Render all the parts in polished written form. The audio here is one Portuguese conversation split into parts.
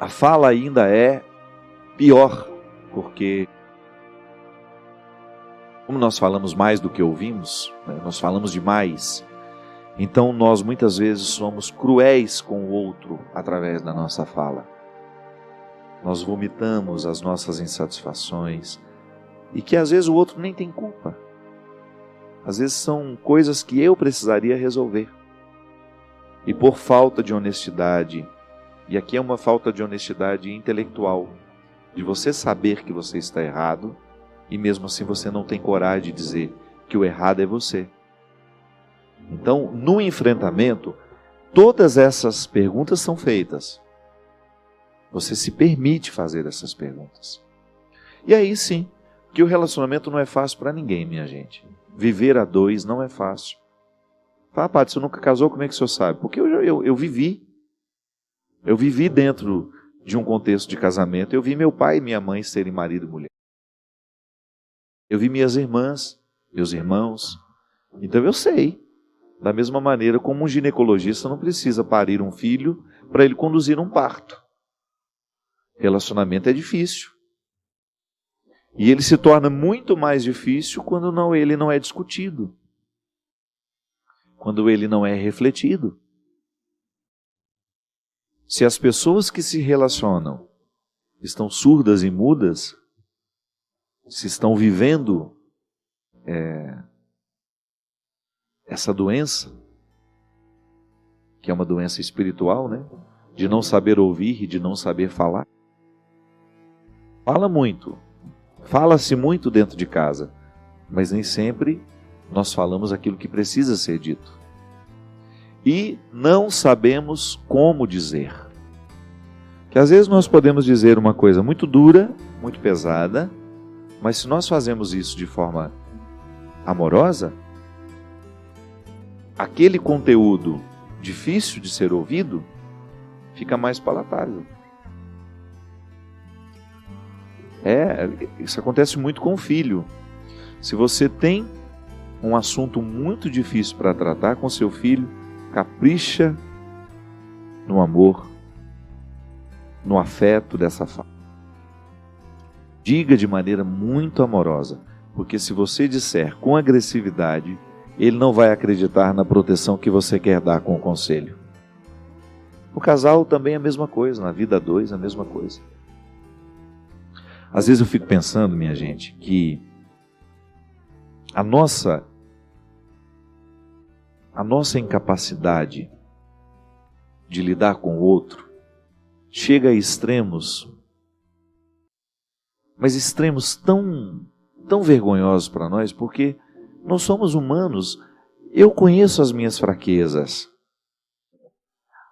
a fala ainda é pior, porque como nós falamos mais do que ouvimos, né, nós falamos demais, então nós muitas vezes somos cruéis com o outro através da nossa fala. Nós vomitamos as nossas insatisfações e que às vezes o outro nem tem culpa. Às vezes são coisas que eu precisaria resolver. E por falta de honestidade, e aqui é uma falta de honestidade intelectual, de você saber que você está errado, e mesmo assim você não tem coragem de dizer que o errado é você. Então, no enfrentamento, todas essas perguntas são feitas. Você se permite fazer essas perguntas. E aí sim, que o relacionamento não é fácil para ninguém, minha gente. Viver a dois não é fácil. Fala, padre, você nunca casou, como é que o senhor sabe? Porque eu vivi. Eu vivi dentro de um contexto de casamento. Eu vi meu pai e minha mãe serem marido e mulher. Eu vi minhas irmãs, meus irmãos. Então eu sei. Da mesma maneira como um ginecologista não precisa parir um filho para ele conduzir um parto. Relacionamento é difícil. E ele se torna muito mais difícil quando ele não é discutido. Quando ele não é refletido. Se as pessoas que se relacionam estão surdas e mudas, se estão vivendo essa doença, que é uma doença espiritual, né? De não saber ouvir e de não saber falar. Fala muito, fala-se muito dentro de casa, mas nem sempre nós falamos aquilo que precisa ser dito. E não sabemos como dizer. Que às vezes nós podemos dizer uma coisa muito dura, muito pesada, mas se nós fazemos isso de forma amorosa, aquele conteúdo difícil de ser ouvido fica mais palatável. Isso acontece muito com o filho. Se você tem um assunto muito difícil para tratar com seu filho, capricha no amor, no afeto dessa fala. Diga de maneira muito amorosa, porque se você disser com agressividade, ele não vai acreditar na proteção que você quer dar com o conselho. O casal também é a mesma coisa, na vida a dois é a mesma coisa. Às vezes eu fico pensando, minha gente, que a nossa incapacidade de lidar com o outro chega a extremos, mas extremos tão vergonhosos para nós, porque nós somos humanos. Eu conheço as minhas fraquezas.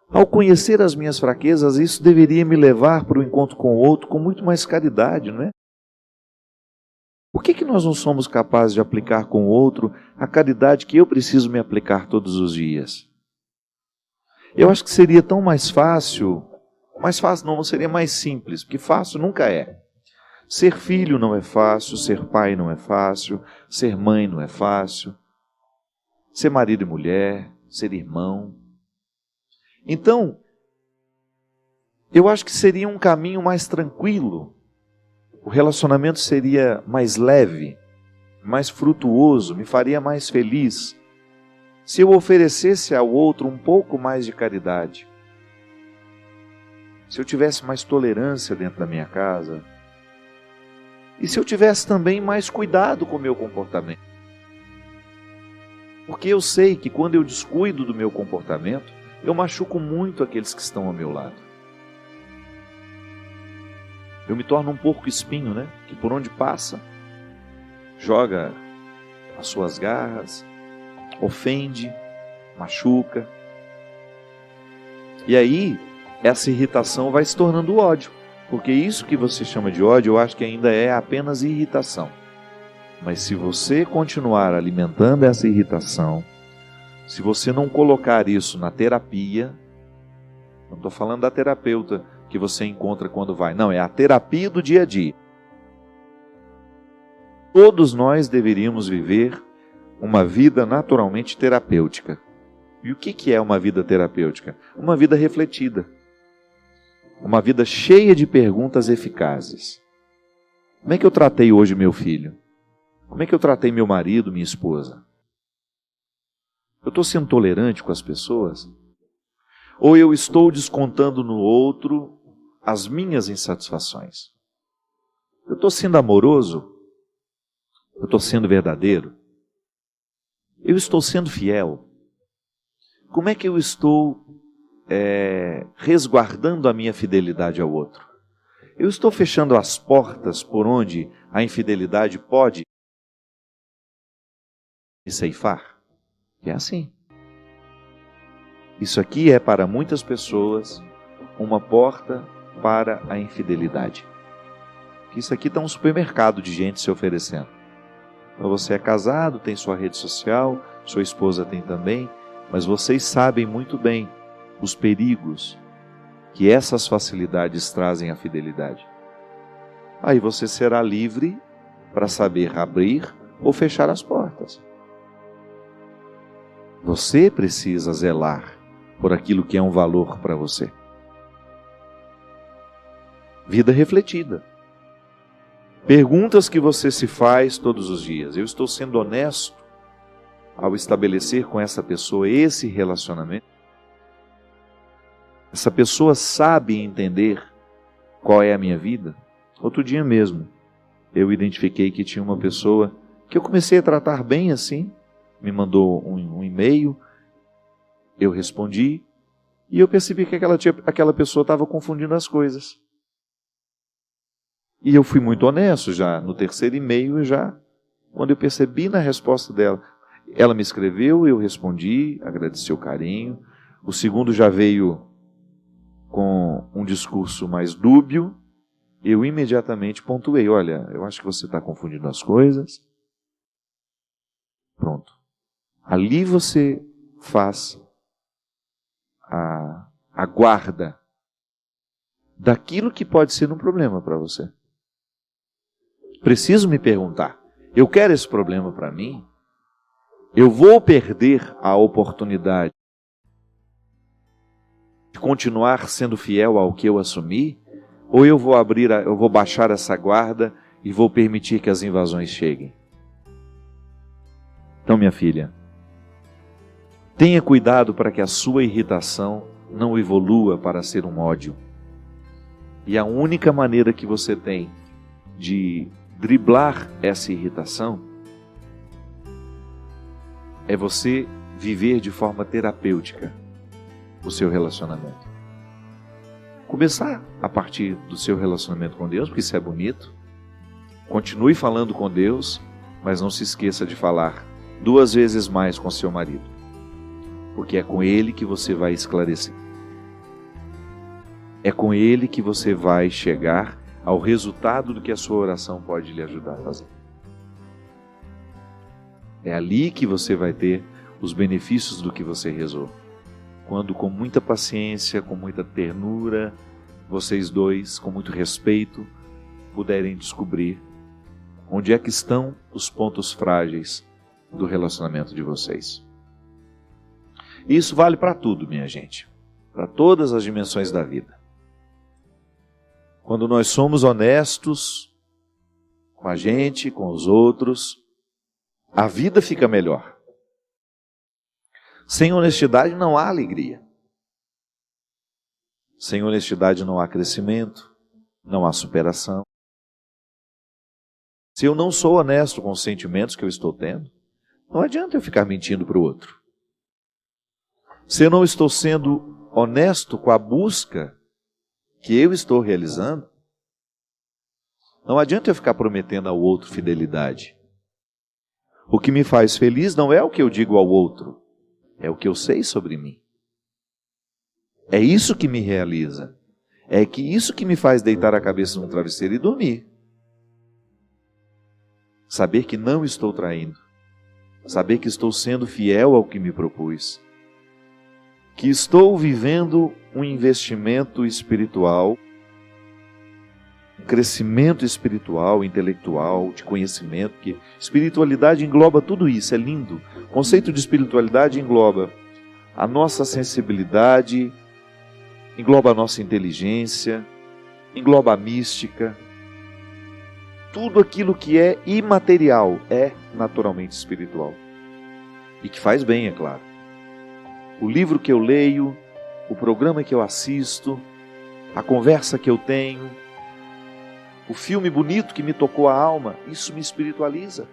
Ao conhecer as minhas fraquezas, isso deveria me levar para o encontro com o outro com muito mais caridade, não é? Por que nós não somos capazes de aplicar com o outro a caridade que eu preciso me aplicar todos os dias? Eu acho que seria tão mais fácil não, seria mais simples, porque fácil nunca é. Ser filho não é fácil, ser pai não é fácil, ser mãe não é fácil, ser marido e mulher, ser irmão. Então, eu acho que seria um caminho mais tranquilo, o relacionamento seria mais leve, mais frutuoso, me faria mais feliz, se eu oferecesse ao outro um pouco mais de caridade, se eu tivesse mais tolerância dentro da minha casa, e se eu tivesse também mais cuidado com o meu comportamento. Porque eu sei que quando eu descuido do meu comportamento, eu machuco muito aqueles que estão ao meu lado. Eu me torno um porco espinho, né? Que por onde passa, joga as suas garras, ofende, machuca. E aí, essa irritação vai se tornando ódio. Porque isso que você chama de ódio, eu acho que ainda é apenas irritação. Mas se você continuar alimentando essa irritação, se você não colocar isso na terapia, não estou falando da terapeuta que você encontra quando vai, não, é a terapia do dia a dia. Todos nós deveríamos viver uma vida naturalmente terapêutica. E o que é uma vida terapêutica? Uma vida refletida. uma vida cheia de perguntas eficazes. Como é que eu tratei hoje meu filho? Como é que eu tratei meu marido, minha esposa? Eu estou sendo tolerante com as pessoas? Ou eu estou descontando no outro as minhas insatisfações? Eu estou sendo amoroso? Eu estou sendo verdadeiro? Eu estou sendo fiel? Como é que eu estou resguardando a minha fidelidade ao outro? Eu estou fechando as portas por onde a infidelidade pode me ceifar? É assim. Isso aqui é para muitas pessoas uma porta para a infidelidade. Isso aqui está um supermercado de gente se oferecendo. Então você é casado, tem sua rede social, sua esposa tem também, mas vocês sabem muito bem os perigos que essas facilidades trazem à fidelidade. Aí você será livre para saber abrir ou fechar as portas. Você precisa zelar por aquilo que é um valor para você. Vida refletida. Perguntas que você se faz todos os dias. Eu estou sendo honesto ao estabelecer com essa pessoa esse relacionamento? Essa pessoa sabe entender qual é a minha vida? Outro dia mesmo, eu identifiquei que tinha uma pessoa que eu comecei a tratar bem assim, me mandou um e-mail, eu respondi, e eu percebi que aquela pessoa estava confundindo as coisas. E eu fui muito honesto já, no terceiro e-mail, quando eu percebi na resposta dela, ela me escreveu, eu respondi, agradeci o carinho. O segundo já veio com um discurso mais dúbio, eu imediatamente pontuei, olha, eu acho que você está confundindo as coisas. Pronto. Ali você faz a guarda daquilo que pode ser um problema para você. Preciso me perguntar, eu quero esse problema para mim? Eu vou perder a oportunidade de continuar sendo fiel ao que eu assumi? Ou eu vou baixar essa guarda e vou permitir que as invasões cheguem? Então, minha filha, tenha cuidado para que a sua irritação não evolua para ser um ódio. E a única maneira que você tem de driblar essa irritação é você viver de forma terapêutica o seu relacionamento. Começar a partir do seu relacionamento com Deus, porque isso é bonito. Continue falando com Deus, mas não se esqueça de falar 2 vezes mais com seu marido, porque é com ele que você vai esclarecer. É com ele que você vai chegar ao resultado do que a sua oração pode lhe ajudar a fazer. É ali que você vai ter os benefícios do que você rezou. Quando com muita paciência, com muita ternura, vocês dois, com muito respeito, puderem descobrir onde é que estão os pontos frágeis do relacionamento de vocês. Isso vale para tudo, minha gente, para todas as dimensões da vida. Quando nós somos honestos com a gente, com os outros, a vida fica melhor. Sem honestidade não há alegria. Sem honestidade não há crescimento, não há superação. Se eu não sou honesto com os sentimentos que eu estou tendo, não adianta eu ficar mentindo para o outro. Se eu não estou sendo honesto com a busca que eu estou realizando, não adianta eu ficar prometendo ao outro fidelidade. O que me faz feliz não é o que eu digo ao outro, é o que eu sei sobre mim. É isso que me realiza. É isso que me faz deitar a cabeça no travesseiro e dormir. Saber que não estou traindo. Saber que estou sendo fiel ao que me propus. Que estou vivendo um investimento espiritual, um crescimento espiritual, intelectual, de conhecimento, que espiritualidade engloba tudo isso, é lindo. O conceito de espiritualidade engloba a nossa sensibilidade engloba a nossa inteligência, engloba a mística. Tudo aquilo que é imaterial é naturalmente espiritual. E que faz bem, é claro. O livro que eu leio, o programa que eu assisto, a conversa que eu tenho, o filme bonito que me tocou a alma, isso me espiritualiza.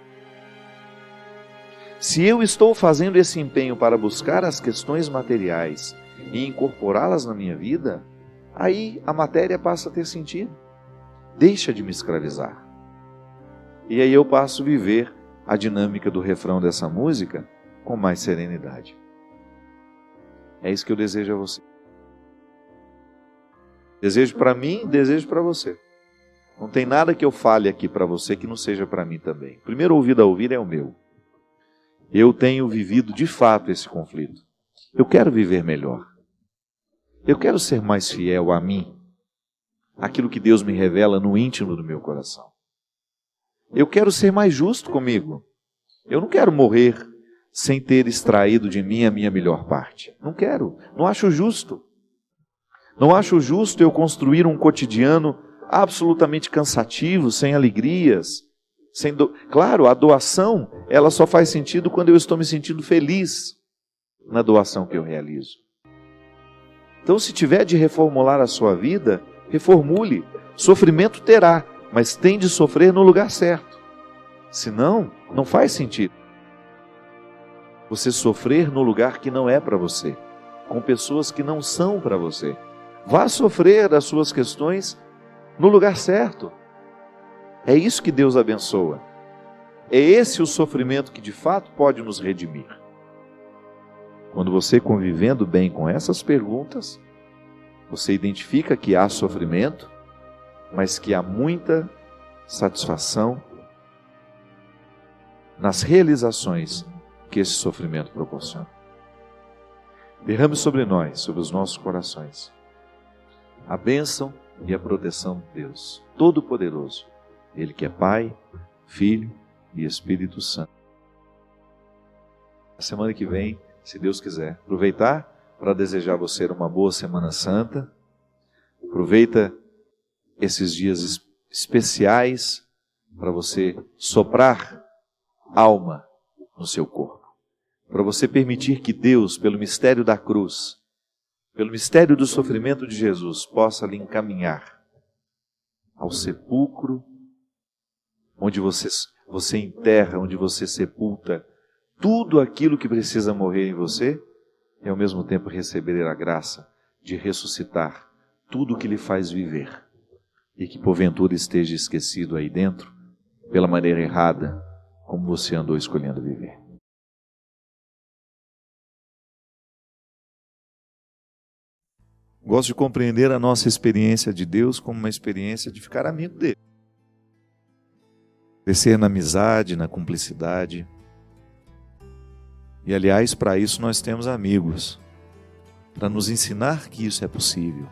Se eu estou fazendo esse empenho para buscar as questões materiais e incorporá-las na minha vida, aí a matéria passa a ter sentido. Deixa de me escravizar. E aí eu passo a viver a dinâmica do refrão dessa música com mais serenidade. É isso que eu desejo a você. Desejo para mim, desejo para você. Não tem nada que eu fale aqui para você que não seja para mim também. O primeiro ouvido a ouvir é o meu. Eu tenho vivido de fato esse conflito. Eu quero viver melhor. Eu quero ser mais fiel a mim, aquilo que Deus me revela no íntimo do meu coração. Eu quero ser mais justo comigo. Eu não quero morrer sem ter extraído de mim a minha melhor parte. Não quero, não acho justo. Não acho justo eu construir um cotidiano absolutamente cansativo, sem alegrias. Claro, a doação, ela só faz sentido quando eu estou me sentindo feliz na doação que eu realizo. Então, se tiver de reformular a sua vida, reformule. Sofrimento terá, mas tem de sofrer no lugar certo. Senão, não faz sentido você sofrer no lugar que não é para você, com pessoas que não são para você. Vá sofrer as suas questões no lugar certo. É isso que Deus abençoa. É esse o sofrimento que de fato pode nos redimir. Quando você, convivendo bem com essas perguntas, você identifica que há sofrimento, mas que há muita satisfação nas realizações que esse sofrimento proporciona. Derrame sobre nós, sobre os nossos corações, a bênção e a proteção de Deus Todo-Poderoso, Ele que é Pai, Filho e Espírito Santo. A semana que vem, se Deus quiser, aproveitar para desejar a você uma boa Semana Santa. Aproveita esses dias especiais para você soprar alma no seu corpo, para você permitir que Deus, pelo mistério da cruz, pelo mistério do sofrimento de Jesus, possa lhe encaminhar ao sepulcro, onde você enterra, onde você sepulta tudo aquilo que precisa morrer em você, e ao mesmo tempo receber a graça de ressuscitar tudo o que lhe faz viver, e que porventura esteja esquecido aí dentro, pela maneira errada, como você andou escolhendo viver. Gosto de compreender a nossa experiência de Deus como uma experiência de ficar amigo dele. Crescer na amizade, na cumplicidade. E aliás, para isso nós temos amigos, para nos ensinar que isso é possível.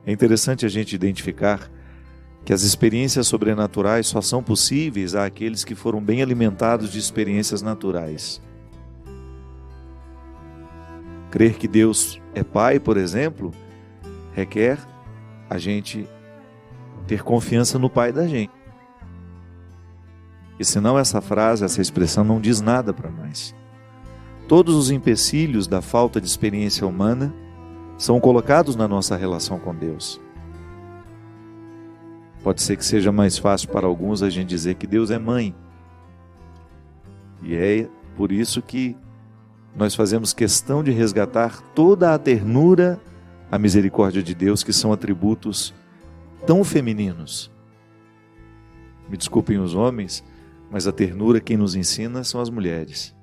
É interessante a gente identificar que as experiências sobrenaturais só são possíveis àqueles que foram bem alimentados de experiências naturais. Crer que Deus é Pai, por exemplo, requer a gente ter confiança no Pai da gente. E senão essa frase, essa expressão não diz nada para nós. Todos os empecilhos da falta de experiência humana são colocados na nossa relação com Deus. Pode ser que seja mais fácil para alguns a gente dizer que Deus é mãe. E é por isso que nós fazemos questão de resgatar toda a ternura, a misericórdia de Deus, que são atributos tão femininos. Me desculpem os homens, mas a ternura quem nos ensina são as mulheres.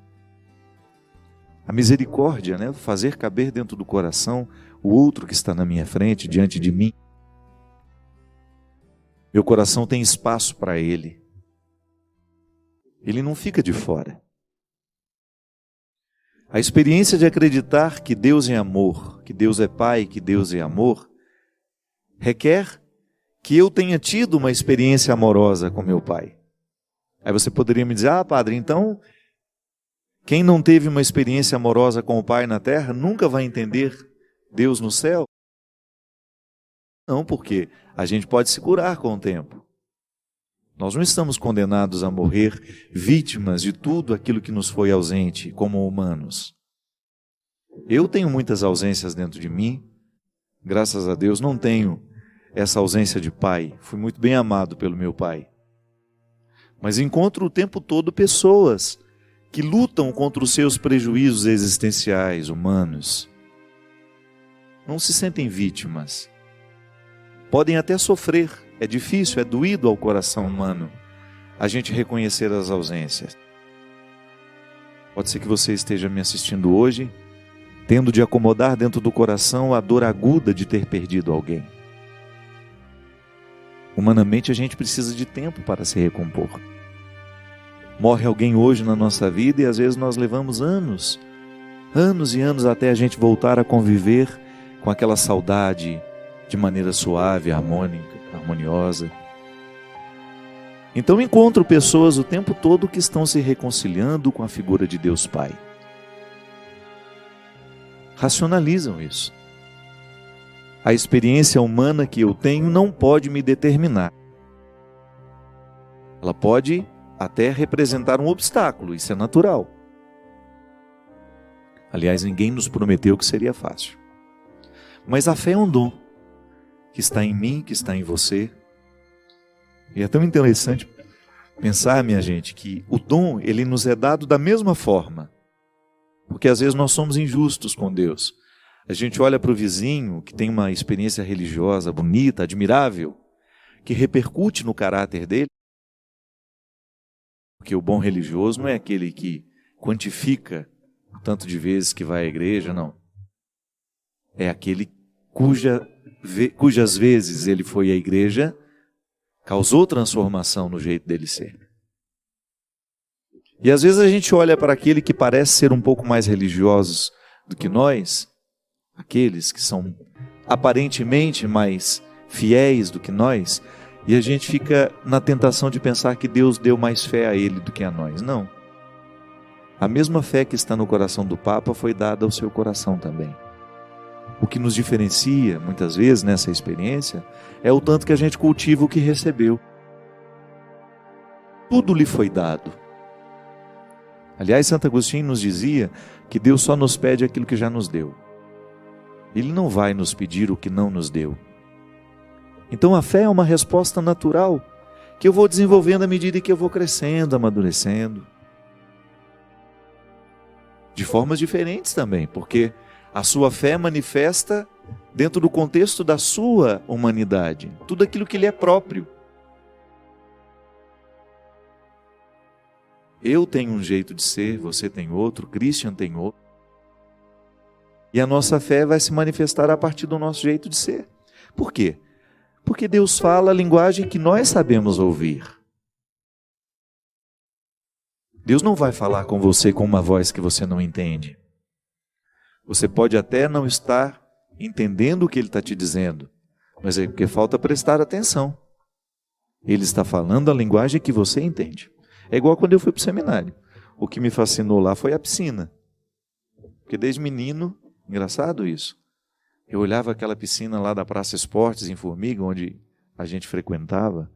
A misericórdia, né? Fazer caber dentro do coração o outro que está na minha frente, diante de mim. Meu coração tem espaço para ele. Ele não fica de fora. A experiência de acreditar que Deus é amor, que Deus é Pai, que Deus é amor, requer que eu tenha tido uma experiência amorosa com meu Pai. Aí você poderia me dizer, padre, então, quem não teve uma experiência amorosa com o Pai na terra nunca vai entender Deus no céu? Não, porque a gente pode se curar com o tempo. Nós não estamos condenados a morrer vítimas de tudo aquilo que nos foi ausente como humanos. Eu tenho muitas ausências dentro de mim, graças a Deus não tenho essa ausência de pai, fui muito bem amado pelo meu pai. Mas encontro o tempo todo pessoas que lutam contra os seus prejuízos existenciais, humanos. Não se sentem vítimas. Podem até sofrer, é difícil, é doído ao coração humano a gente reconhecer as ausências. Pode ser que você esteja me assistindo hoje, tendo de acomodar dentro do coração a dor aguda de ter perdido alguém. Humanamente a gente precisa de tempo para se recompor. Morre alguém hoje na nossa vida e às vezes nós levamos anos e anos até a gente voltar a conviver com aquela saudade de maneira suave, harmoniosa. Então encontro pessoas o tempo todo que estão se reconciliando com a figura de Deus Pai. Racionalizam isso. A experiência humana que eu tenho não pode me determinar. Ela pode até representar um obstáculo, isso é natural. Aliás, ninguém nos prometeu que seria fácil. Mas a fé é um dom que está em mim, que está em você. E é tão interessante pensar, minha gente, que o dom, ele nos é dado da mesma forma. Porque às vezes nós somos injustos com Deus. A gente olha para o vizinho que tem uma experiência religiosa bonita, admirável, que repercute no caráter dele. Porque o bom religioso não é aquele que quantifica o tanto de vezes que vai à igreja, não. É aquele cujas vezes ele foi à igreja, causou transformação no jeito dele ser. E às vezes a gente olha para aquele que parece ser um pouco mais religiosos do que nós, aqueles que são aparentemente mais fiéis do que nós, e a gente fica na tentação de pensar que Deus deu mais fé a ele do que a nós. Não. A mesma fé que está no coração do Papa foi dada ao seu coração também. O que nos diferencia, muitas vezes, nessa experiência, é o tanto que a gente cultiva o que recebeu. Tudo lhe foi dado. Aliás, Santo Agostinho nos dizia que Deus só nos pede aquilo que já nos deu. Ele não vai nos pedir o que não nos deu. Então a fé é uma resposta natural que eu vou desenvolvendo à medida que eu vou crescendo, amadurecendo. De formas diferentes também, porque a sua fé manifesta dentro do contexto da sua humanidade, tudo aquilo que lhe é próprio. Eu tenho um jeito de ser, você tem outro, Christian tem outro. E a nossa fé vai se manifestar a partir do nosso jeito de ser. Por quê? Porque Deus fala a linguagem que nós sabemos ouvir. Deus não vai falar com você com uma voz que você não entende. Você pode até não estar entendendo o que Ele está te dizendo, mas é porque falta prestar atenção. Ele está falando a linguagem que você entende. É igual quando eu fui para o seminário. O que me fascinou lá foi a piscina. Porque desde menino, engraçado isso, eu olhava aquela piscina lá da Praça Esportes, em Formiga, onde a gente frequentava.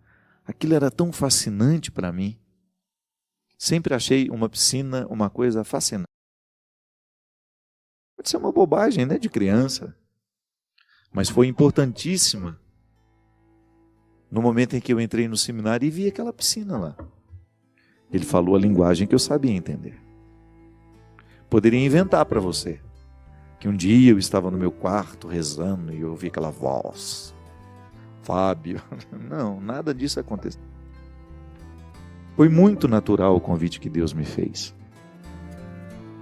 Aquilo era tão fascinante para mim. Sempre achei uma piscina uma coisa fascinante. Pode ser uma bobagem, né, de criança. Mas foi importantíssima no momento em que eu entrei no seminário e vi aquela piscina lá. Ele falou a linguagem que eu sabia entender. Poderia inventar para você que um dia eu estava no meu quarto rezando e eu ouvi aquela voz. Fábio. Não, nada disso aconteceu. Foi muito natural o convite que Deus me fez.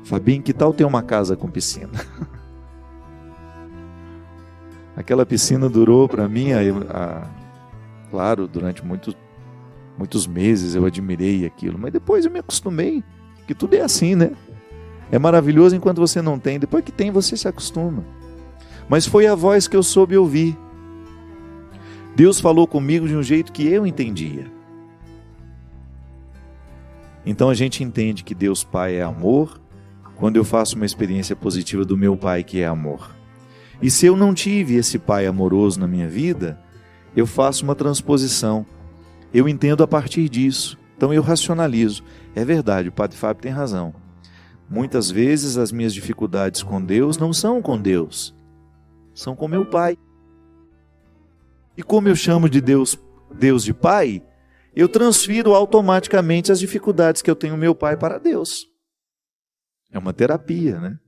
Fabinho, que tal ter uma casa com piscina? Aquela piscina durou para mim, claro, durante muitos meses eu admirei aquilo, mas depois eu me acostumei, que tudo é assim, né? É maravilhoso enquanto você não tem, depois que tem você se acostuma. Mas foi a voz que eu soube ouvir. Deus falou comigo de um jeito que eu entendia. Então a gente entende que Deus Pai é amor, quando eu faço uma experiência positiva do meu Pai que é amor. E se eu não tive esse pai amoroso na minha vida, eu faço uma transposição. Eu entendo a partir disso. Então eu racionalizo. É verdade, o Padre Fábio tem razão. Muitas vezes as minhas dificuldades com Deus não são com Deus, são com meu pai. E como eu chamo de Deus de pai, eu transfiro automaticamente as dificuldades que eu tenho com meu pai para Deus. É uma terapia, né?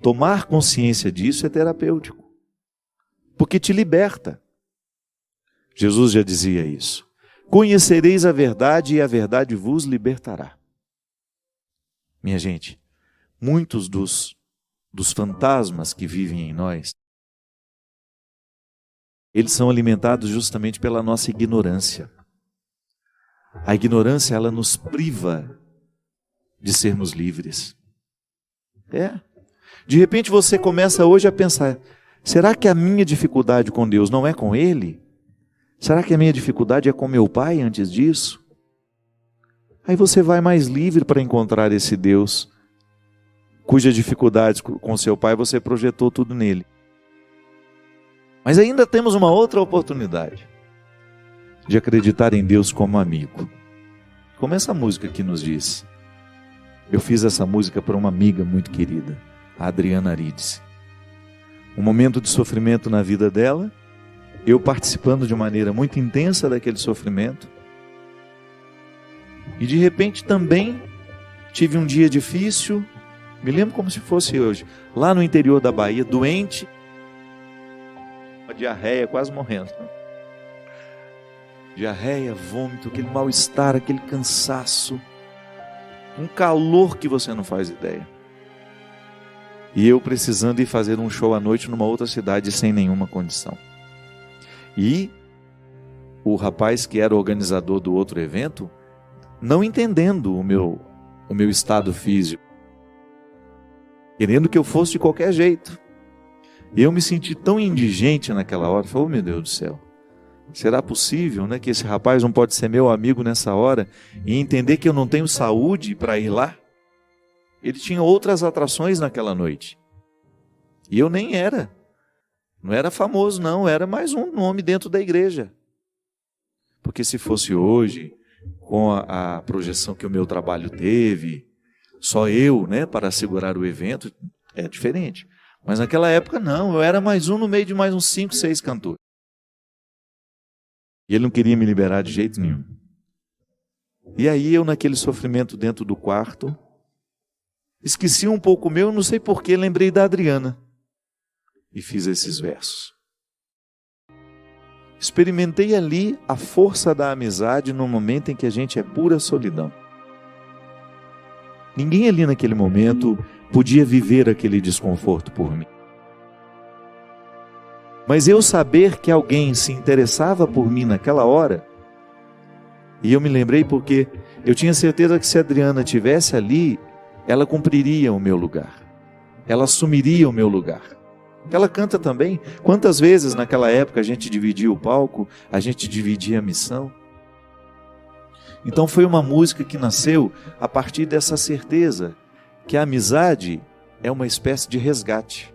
Tomar consciência disso é terapêutico, porque te liberta. Jesus já dizia isso. Conhecereis a verdade e a verdade vos libertará. Minha gente, muitos dos fantasmas que vivem em nós, eles são alimentados justamente pela nossa ignorância. A ignorância, ela nos priva de sermos livres. De repente você começa hoje a pensar, será que a minha dificuldade com Deus não é com Ele? Será que a minha dificuldade é com meu pai antes disso? Aí você vai mais livre para encontrar esse Deus, cuja dificuldade com seu pai você projetou tudo nele. Mas ainda temos uma outra oportunidade de acreditar em Deus como amigo. Como essa música aqui nos diz. Eu fiz essa música para uma amiga muito querida, a Adriana Arides. Um momento de sofrimento na vida dela, eu participando de maneira muito intensa daquele sofrimento. E de repente também tive um dia difícil, me lembro como se fosse hoje, lá no interior da Bahia, doente, uma diarreia, quase morrendo. Diarreia, vômito, aquele mal-estar, aquele cansaço, um calor que você não faz ideia. E eu precisando ir fazer um show à noite numa outra cidade sem nenhuma condição. E o rapaz que era o organizador do outro evento, não entendendo o meu estado físico, querendo que eu fosse de qualquer jeito. E eu me senti tão indigente naquela hora, falei, oh meu Deus do céu, será possível, né, que esse rapaz não pode ser meu amigo nessa hora e entender que eu não tenho saúde para ir lá? Ele tinha outras atrações naquela noite. E eu nem era. Não era famoso, não. Era mais um nome dentro da igreja. Porque se fosse hoje, com a projeção que o meu trabalho teve, só eu, né, para segurar o evento, é diferente. Mas naquela época não, eu era mais um no meio de mais uns 5, 6 cantores. E ele não queria me liberar de jeito nenhum. E aí eu naquele sofrimento dentro do quarto, esqueci um pouco meu, não sei porquê, lembrei da Adriana. E fiz esses versos. Experimentei ali a força da amizade no momento em que a gente é pura solidão. Ninguém ali naquele momento podia viver aquele desconforto por mim. Mas eu saber que alguém se interessava por mim naquela hora, e eu me lembrei porque eu tinha certeza que se a Adriana estivesse ali, ela cumpriria o meu lugar. Ela assumiria o meu lugar. Ela canta também. Quantas vezes naquela época a gente dividia o palco, a gente dividia a missão. Então foi uma música que nasceu a partir dessa certeza que a amizade é uma espécie de resgate.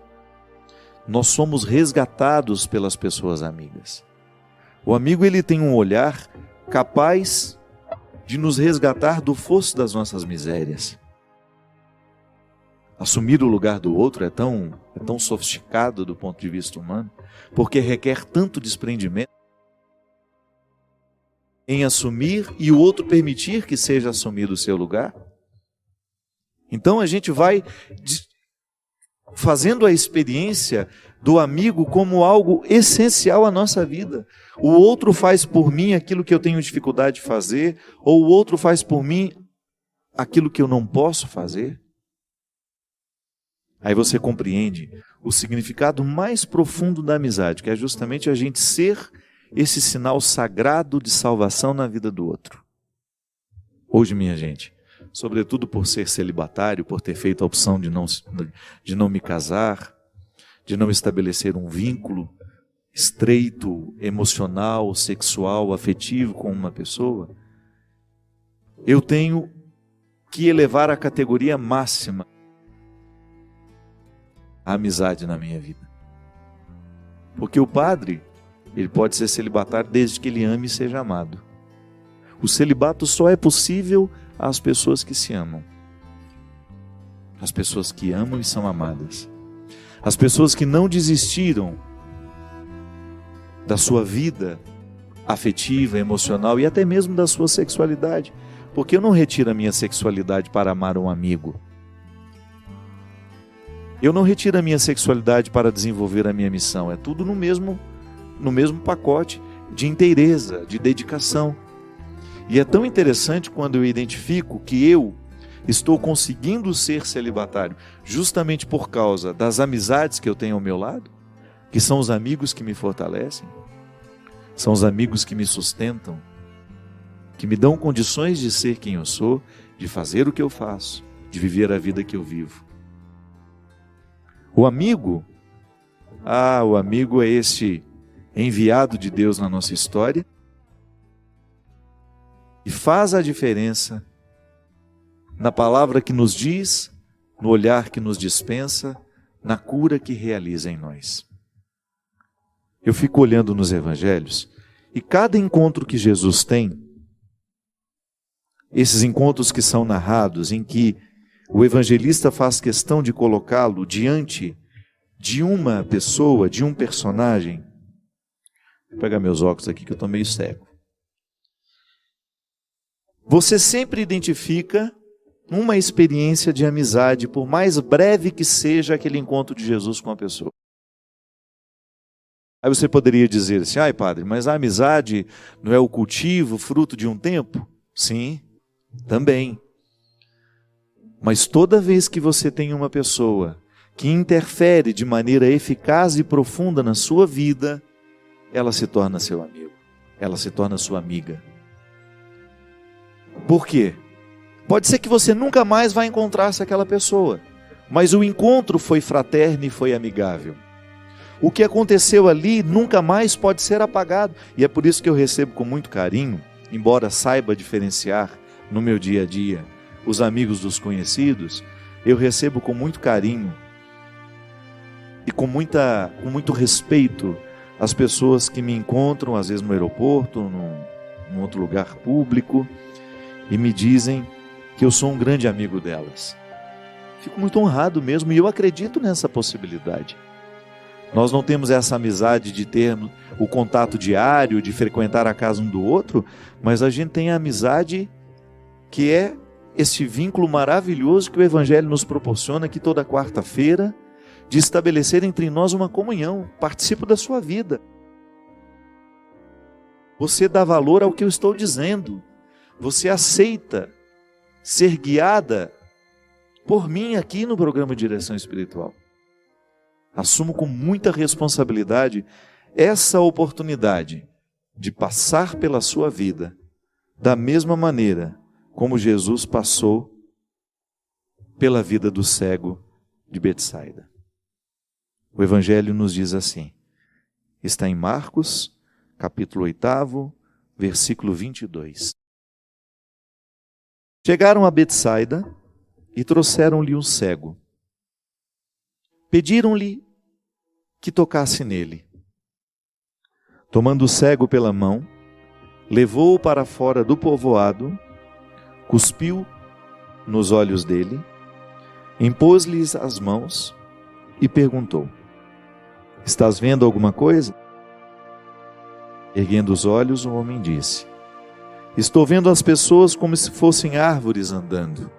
Nós somos resgatados pelas pessoas amigas. O amigo, ele tem um olhar capaz de nos resgatar do fosso das nossas misérias. Assumir o lugar do outro é tão sofisticado do ponto de vista humano, porque requer tanto desprendimento em assumir e o outro permitir que seja assumido o seu lugar. Então a gente vai fazendo a experiência do amigo como algo essencial à nossa vida. O outro faz por mim aquilo que eu tenho dificuldade de fazer, ou o outro faz por mim aquilo que eu não posso fazer. Aí você compreende o significado mais profundo da amizade, que é justamente a gente ser esse sinal sagrado de salvação na vida do outro. Hoje, minha gente, sobretudo por ser celibatário, por ter feito a opção de não me casar, de não estabelecer um vínculo estreito, emocional, sexual, afetivo com uma pessoa, eu tenho que elevar à categoria máxima a amizade na minha vida. Porque o padre, ele pode ser celibatário desde que ele ame e seja amado. O celibato só é possível às pessoas que se amam. As pessoas que amam e são amadas. As pessoas que não desistiram da sua vida afetiva, emocional e até mesmo da sua sexualidade. Porque eu não retiro a minha sexualidade para amar um amigo. Eu não retiro a minha sexualidade para desenvolver a minha missão. É tudo no mesmo pacote de inteireza, de dedicação. E é tão interessante quando eu identifico que eu estou conseguindo ser celibatário justamente por causa das amizades que eu tenho ao meu lado, que são os amigos que me fortalecem, são os amigos que me sustentam, que me dão condições de ser quem eu sou, de fazer o que eu faço, de viver a vida que eu vivo. O amigo é esse enviado de Deus na nossa história e faz a diferença na palavra que nos diz, no olhar que nos dispensa, na cura que realiza em nós. Eu fico olhando nos evangelhos e cada encontro que Jesus tem, esses encontros que são narrados, em que o evangelista faz questão de colocá-lo diante de uma pessoa, de um personagem. Vou pegar meus óculos aqui que eu estou meio cego. Você sempre identifica uma experiência de amizade, por mais breve que seja aquele encontro de Jesus com a pessoa. Aí você poderia dizer assim, padre, mas a amizade não é o cultivo, fruto de um tempo? Sim, também. Mas toda vez que você tem uma pessoa que interfere de maneira eficaz e profunda na sua vida, ela se torna seu amigo, ela se torna sua amiga. Por quê? Pode ser que você nunca mais vai encontrar-se aquela pessoa, mas o encontro foi fraterno e foi amigável. O que aconteceu ali nunca mais pode ser apagado, e é por isso que eu recebo com muito carinho, embora saiba diferenciar no meu dia a dia os amigos dos conhecidos, eu recebo com muito carinho e com muito respeito as pessoas que me encontram, às vezes no aeroporto, num outro lugar público, e me dizem que eu sou um grande amigo delas. Fico muito honrado mesmo, e eu acredito nessa possibilidade. Nós não temos essa amizade de ter o contato diário, de frequentar a casa um do outro, mas a gente tem a amizade que é esse vínculo maravilhoso que o Evangelho nos proporciona aqui toda quarta-feira, de estabelecer entre nós uma comunhão. Participo da sua vida. Você dá valor ao que eu estou dizendo. Você aceita ser guiada por mim aqui no programa de Direção Espiritual. Assumo com muita responsabilidade essa oportunidade de passar pela sua vida da mesma maneira como Jesus passou pela vida do cego de Betsaida. O Evangelho nos diz assim, está em Marcos, capítulo 8, versículo 22. Chegaram a Betsaida e trouxeram-lhe um cego. Pediram-lhe que tocasse nele. Tomando o cego pela mão, levou-o para fora do povoado, cuspiu nos olhos dele, impôs-lhes as mãos e perguntou: estás vendo alguma coisa? Erguendo os olhos, o homem disse: estou vendo as pessoas como se fossem árvores andando.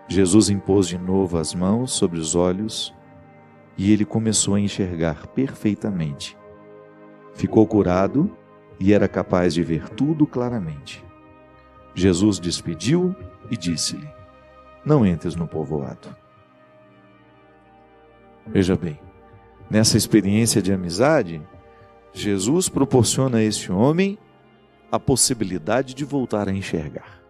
Jesus impôs de novo as mãos sobre os olhos e ele começou a enxergar perfeitamente. Ficou curado e era capaz de ver tudo claramente. Jesus despediu e disse-lhe: não entres no povoado. Veja bem, nessa experiência de amizade, Jesus proporciona a este homem a possibilidade de voltar a enxergar.